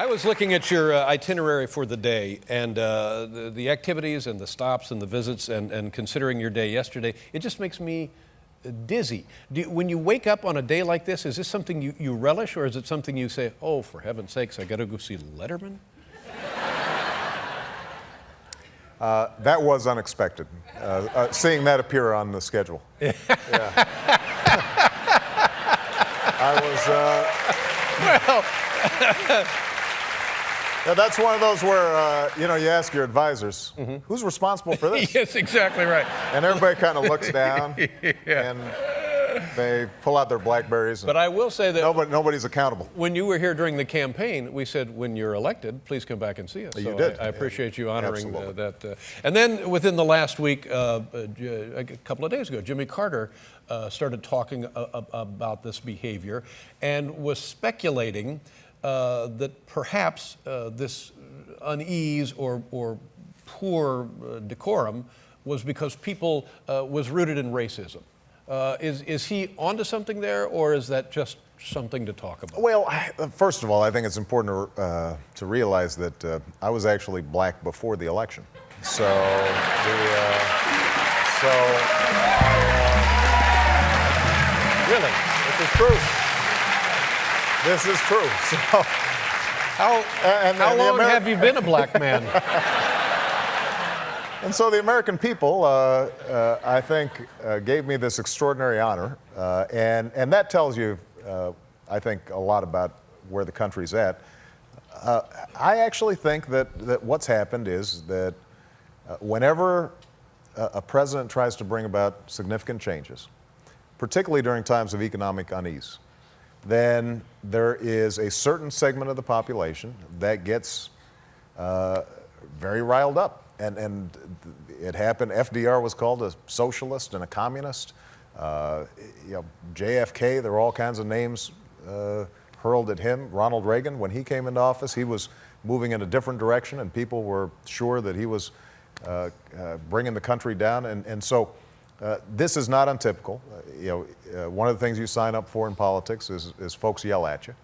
I was looking at your itinerary for the day, and the activities and the stops and the visits, and considering your day yesterday, it just makes me dizzy. When you wake up on a day like this, is this something you relish, or is it something you say, oh, for heaven's sakes, I got to go see Letterman? That was unexpected, seeing that appear on the schedule. Yeah. I was, Well, yeah, that's one of those where, you ask your advisors, who's responsible for this? yes, exactly right. And everybody kind of looks down, and they pull out their BlackBerries. But I will say that nobody's accountable. when you were here during the campaign, we said, when you're elected, please come back and see us. You did. I appreciate you honoring Absolutely. that. And then within the last week, a couple of days ago, Jimmy Carter started talking about this behavior and was speculating that perhaps this unease or poor decorum was because people was rooted in racism. Is he onto something there, or is that just something to talk about? Well, first of all, I think it's important to realize that I was actually black before the election. So, Really? this is true. This is true. So, How long have you been a black man? And so the American people, I think, gave me this extraordinary honor, and that tells you, I think, a lot about where the country's at. I actually think that what's happened is that whenever a president tries to bring about significant changes, particularly during times of economic unease, then there is a certain segment of the population that gets very riled up. And it happened. FDR was called a socialist and a communist. JFK, there were all kinds of names hurled at him. Ronald Reagan, when he came into office, he was moving in a different direction, and people were sure that he was bringing the country down. And so this is not untypical. One of the things you sign up for in politics is folks yell at you.